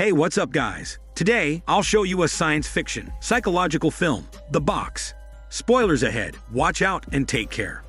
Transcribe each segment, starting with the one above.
Hey, what's up guys? Today, I'll show you a science fiction, psychological film, The Box. Spoilers ahead, watch out and take care.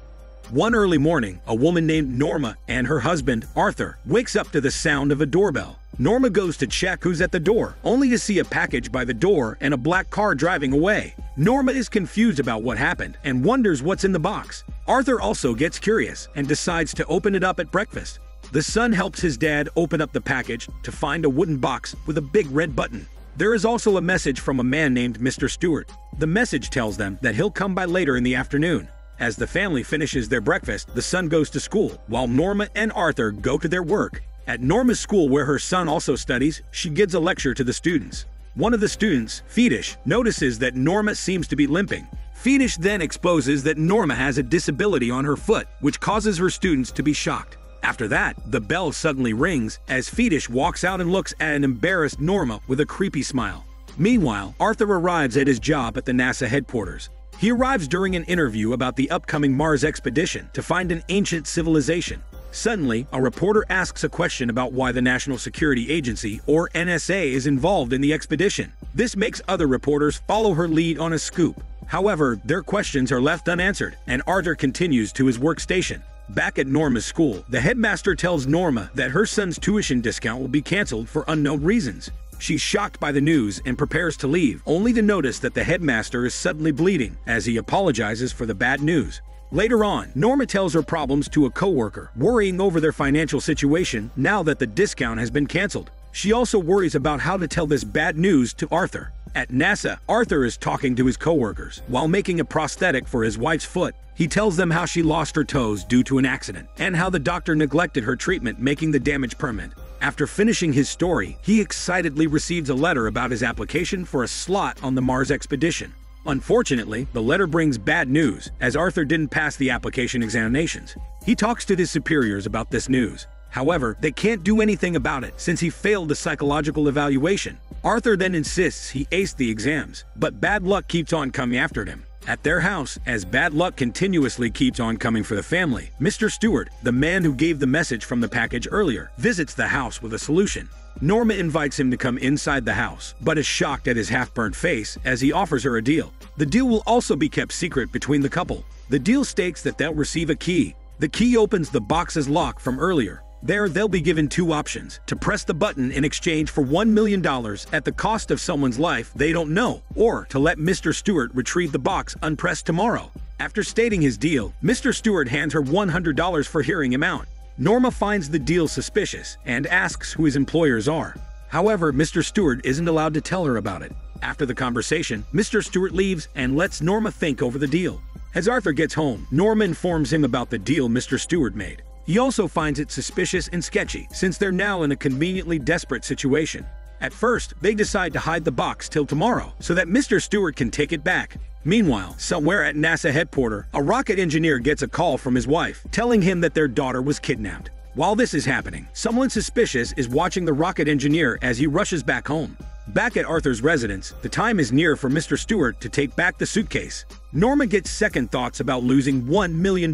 One early morning, a woman named Norma and her husband, Arthur, wakes up to the sound of a doorbell. Norma goes to check who's at the door, only to see a package by the door and a black car driving away. Norma is confused about what happened and wonders what's in the box. Arthur also gets curious and decides to open it up at breakfast. The son helps his dad open up the package to find a wooden box with a big red button. There is also a message from a man named Mr. Stewart. The message tells them that he'll come by later in the afternoon. As the family finishes their breakfast, the son goes to school, while Norma and Arthur go to their work. At Norma's school, where her son also studies, she gives a lecture to the students. One of the students, Fetish, notices that Norma seems to be limping. Fetish then exposes that Norma has a disability on her foot, which causes her students to be shocked. After that, the bell suddenly rings as Fetish walks out and looks at an embarrassed Norma with a creepy smile. Meanwhile, Arthur arrives at his job at the NASA headquarters. He arrives during an interview about the upcoming Mars expedition to find an ancient civilization. Suddenly, a reporter asks a question about why the National Security Agency, or NSA, is involved in the expedition. This makes other reporters follow her lead on a scoop. However, their questions are left unanswered, and Arthur continues to his workstation. Back at Norma's school, the headmaster tells Norma that her son's tuition discount will be canceled for unknown reasons. She's shocked by the news and prepares to leave, only to notice that the headmaster is suddenly bleeding as he apologizes for the bad news. Later on, Norma tells her problems to a coworker, worrying over their financial situation now that the discount has been canceled. She also worries about how to tell this bad news to Arthur. At NASA, Arthur is talking to his coworkers while making a prosthetic for his wife's foot. He tells them how she lost her toes due to an accident and how the doctor neglected her treatment, making the damage permanent. After finishing his story, he excitedly receives a letter about his application for a slot on the Mars expedition. Unfortunately, the letter brings bad news, as Arthur didn't pass the application examinations. He talks to his superiors about this news. However, they can't do anything about it since he failed the psychological evaluation. Arthur then insists he aced the exams, but bad luck keeps on coming after him. At their house, as bad luck continuously keeps on coming for the family, Mr. Stewart, the man who gave the message from the package earlier, visits the house with a solution. Norma invites him to come inside the house, but is shocked at his half-burnt face as he offers her a deal. The deal will also be kept secret between the couple. The deal states that they'll receive a key. The key opens the box's lock from earlier. There, they'll be given two options: to press the button in exchange for $1 million at the cost of someone's life they don't know, or to let Mr. Stewart retrieve the box unpressed tomorrow. After stating his deal, Mr. Stewart hands her $100 for hearing him out. Norma finds the deal suspicious and asks who his employers are. However, Mr. Stewart isn't allowed to tell her about it. After the conversation, Mr. Stewart leaves and lets Norma think over the deal. As Arthur gets home, Norma informs him about the deal Mr. Stewart made. He also finds it suspicious and sketchy since they're now in a conveniently desperate situation. At first, they decide to hide the box till tomorrow so that Mr. Stewart can take it back. Meanwhile, somewhere at NASA headquarters, a rocket engineer gets a call from his wife telling him that their daughter was kidnapped. While this is happening, someone suspicious is watching the rocket engineer as he rushes back home. Back at Arthur's residence, the time is near for Mr. Stewart to take back the suitcase. Norma gets second thoughts about losing $1 million.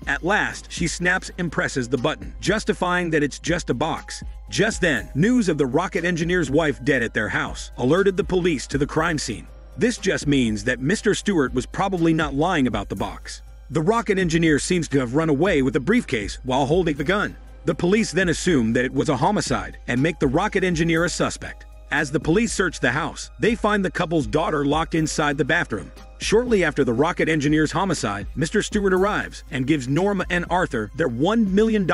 At last, she snaps and presses the button, justifying that it's just a box. Just then, news of the rocket engineer's wife dead at their house alerted the police to the crime scene. This just means that Mr. Stewart was probably not lying about the box. The rocket engineer seems to have run away with the briefcase while holding the gun. The police then assume that it was a homicide and make the rocket engineer a suspect. As the police search the house, they find the couple's daughter locked inside the bathroom. Shortly after the rocket engineer's homicide, Mr. Stewart arrives and gives Norma and Arthur their $1 million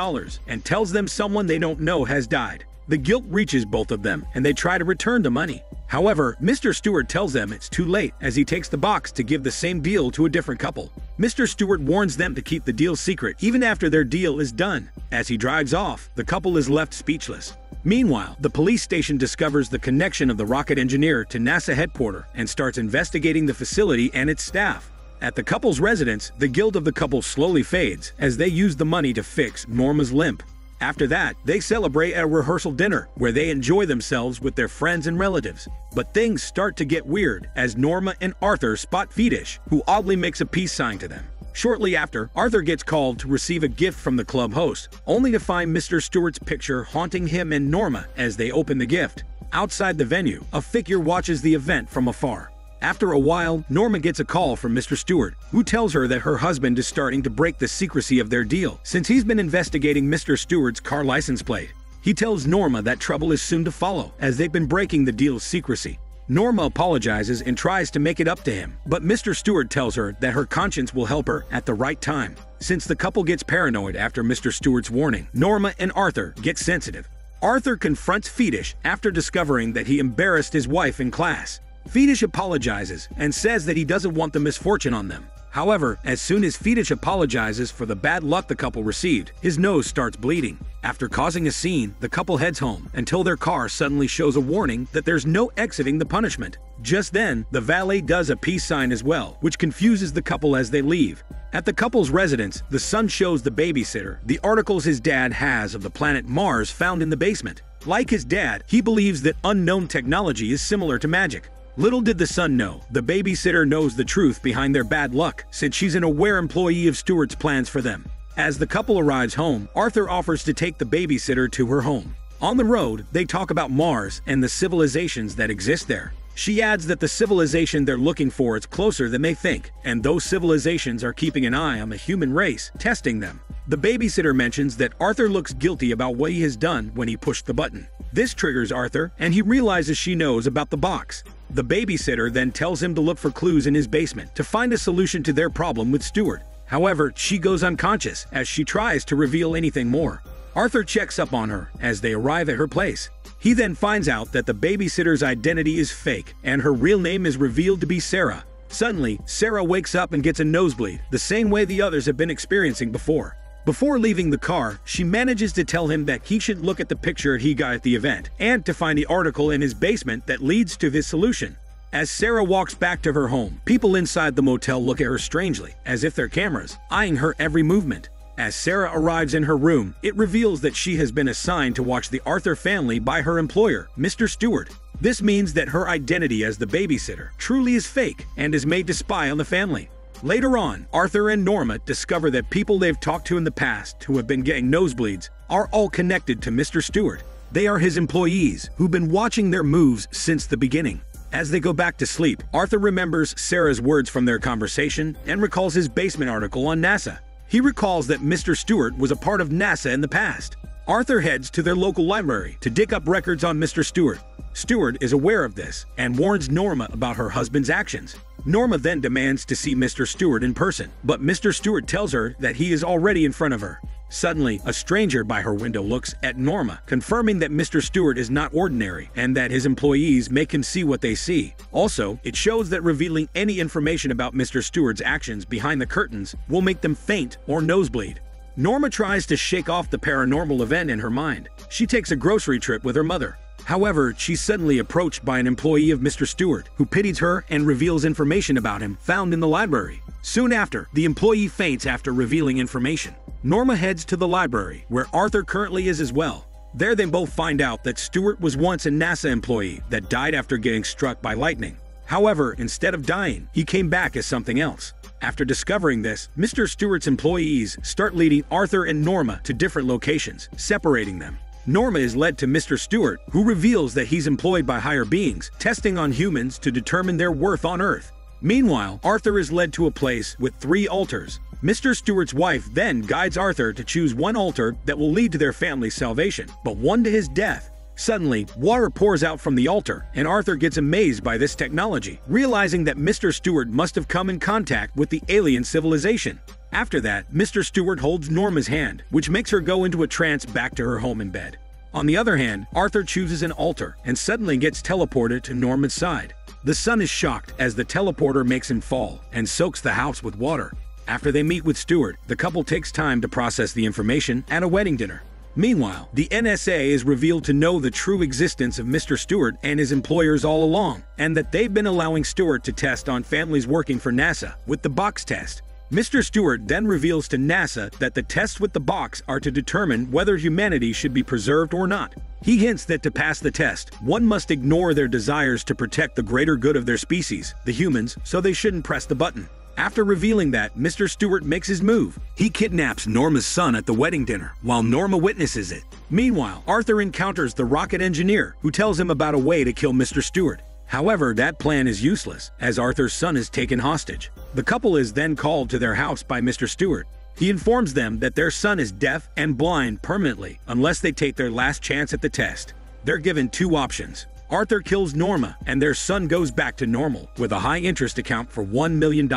and tells them someone they don't know has died. The guilt reaches both of them and they try to return the money. However, Mr. Stewart tells them it's too late as he takes the box to give the same deal to a different couple. Mr. Stewart warns them to keep the deal secret even after their deal is done. As he drives off, the couple is left speechless. Meanwhile, the police station discovers the connection of the rocket engineer to NASA headquarters and starts investigating the facility and its staff. At the couple's residence, the guilt of the couple slowly fades as they use the money to fix Norma's limp. After that, they celebrate at a rehearsal dinner where they enjoy themselves with their friends and relatives. But things start to get weird as Norma and Arthur spot Fetish, who oddly makes a peace sign to them. Shortly after, Arthur gets called to receive a gift from the club host, only to find Mr. Stewart's picture haunting him and Norma as they open the gift. Outside the venue, a figure watches the event from afar. After a while, Norma gets a call from Mr. Stewart, who tells her that her husband is starting to break the secrecy of their deal since he's been investigating Mr. Stewart's car license plate. He tells Norma that trouble is soon to follow as they've been breaking the deal's secrecy. Norma apologizes and tries to make it up to him, but Mr. Stewart tells her that her conscience will help her at the right time. Since the couple gets paranoid after Mr. Stewart's warning, Norma and Arthur get sensitive. Arthur confronts Fetish after discovering that he embarrassed his wife in class. Fetish apologizes and says that he doesn't want the misfortune on them. However, as soon as Fetish apologizes for the bad luck the couple received, his nose starts bleeding. After causing a scene, the couple heads home until their car suddenly shows a warning that there's no exiting the punishment. Just then, the valet does a peace sign as well, which confuses the couple as they leave. At the couple's residence, the son shows the babysitter the articles his dad has of the planet Mars found in the basement. Like his dad, he believes that unknown technology is similar to magic. Little did the son know, the babysitter knows the truth behind their bad luck, since she's an aware employee of Stewart's plans for them. As the couple arrives home, Arthur offers to take the babysitter to her home. On the road, they talk about Mars and the civilizations that exist there. She adds that the civilization they're looking for is closer than they think, and those civilizations are keeping an eye on the human race, testing them. The babysitter mentions that Arthur looks guilty about what he has done when he pushed the button. This triggers Arthur, and he realizes she knows about the box. The babysitter then tells him to look for clues in his basement to find a solution to their problem with Stewart. However, she goes unconscious as she tries to reveal anything more. Arthur checks up on her as they arrive at her place. He then finds out that the babysitter's identity is fake and her real name is revealed to be Sarah. Suddenly, Sarah wakes up and gets a nosebleed, the same way the others have been experiencing before. Before leaving the car, she manages to tell him that he should look at the picture he got at the event and to find the article in his basement that leads to his solution. As Sarah walks back to her home, people inside the motel look at her strangely, as if they're cameras, eyeing her every movement. As Sarah arrives in her room, it reveals that she has been assigned to watch the Arthur family by her employer, Mr. Stewart. This means that her identity as the babysitter truly is fake and is made to spy on the family. Later on, Arthur and Norma discover that people they've talked to in the past who have been getting nosebleeds are all connected to Mr. Stewart. They are his employees who've been watching their moves since the beginning. As they go back to sleep, Arthur remembers Sarah's words from their conversation and recalls his basement article on NASA. He recalls that Mr. Stewart was a part of NASA in the past. Arthur heads to their local library to dig up records on Mr. Stewart. Stewart is aware of this and warns Norma about her husband's actions. Norma then demands to see Mr. Stewart in person, but Mr. Stewart tells her that he is already in front of her. Suddenly, a stranger by her window looks at Norma, confirming that Mr. Stewart is not ordinary and that his employees make him see what they see. Also, it shows that revealing any information about Mr. Stewart's actions behind the curtains will make them faint or nosebleed. Norma tries to shake off the paranormal event in her mind. She takes a grocery trip with her mother. However, she's suddenly approached by an employee of Mr. Stewart, who pities her and reveals information about him found in the library. Soon after, the employee faints after revealing information. Norma heads to the library, where Arthur currently is as well. There they both find out that Stewart was once a NASA employee that died after getting struck by lightning. However, instead of dying, he came back as something else. After discovering this, Mr. Stewart's employees start leading Arthur and Norma to different locations, separating them. Norma is led to Mr. Stewart, who reveals that he's employed by higher beings, testing on humans to determine their worth on Earth. Meanwhile, Arthur is led to a place with 3 altars. Mr. Stewart's wife then guides Arthur to choose one altar that will lead to their family's salvation, but one to his death. Suddenly, water pours out from the altar, and Arthur gets amazed by this technology, realizing that Mr. Stewart must have come in contact with the alien civilization. After that, Mr. Stewart holds Norma's hand, which makes her go into a trance back to her home in bed. On the other hand, Arthur chooses an altar and suddenly gets teleported to Norma's side. The son is shocked as the teleporter makes him fall and soaks the house with water. After they meet with Stewart, the couple takes time to process the information at a wedding dinner. Meanwhile, the NSA is revealed to know the true existence of Mr. Stewart and his employers all along, and that they've been allowing Stewart to test on families working for NASA with the box test. Mr. Stewart then reveals to NASA that the tests with the box are to determine whether humanity should be preserved or not. He hints that to pass the test, one must ignore their desires to protect the greater good of their species, the humans, so they shouldn't press the button. After revealing that, Mr. Stewart makes his move. He kidnaps Norma's son at the wedding dinner, while Norma witnesses it. Meanwhile, Arthur encounters the rocket engineer, who tells him about a way to kill Mr. Stewart. However, that plan is useless, as Arthur's son is taken hostage. The couple is then called to their house by Mr. Stewart. He informs them that their son is deaf and blind permanently unless they take their last chance at the test. They're given two options. Arthur kills Norma, and their son goes back to normal with a high-interest account for $1 million.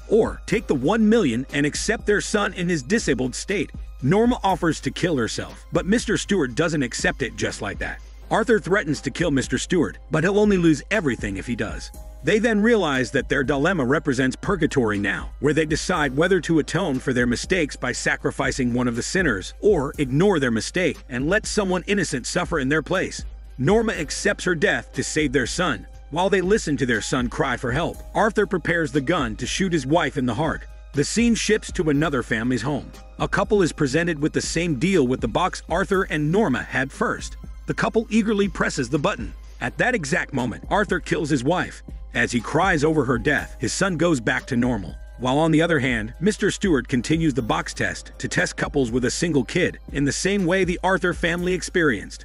Or take the $1 million and accept their son in his disabled state. Norma offers to kill herself, but Mr. Stewart doesn't accept it just like that. Arthur threatens to kill Mr. Stewart, but he'll only lose everything if he does. They then realize that their dilemma represents purgatory now, where they decide whether to atone for their mistakes by sacrificing one of the sinners, or ignore their mistake and let someone innocent suffer in their place. Norma accepts her death to save their son. While they listen to their son cry for help, Arthur prepares the gun to shoot his wife in the heart. The scene shifts to another family's home. A couple is presented with the same deal with the box Arthur and Norma had first. The couple eagerly presses the button. At that exact moment, Arthur kills his wife. As he cries over her death, his son goes back to normal. While on the other hand, Mr. Stewart continues the box test to test couples with a single kid in the same way the Arthur family experienced.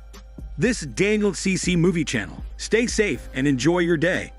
This Daniel CC Movie Channel. Stay safe and enjoy your day.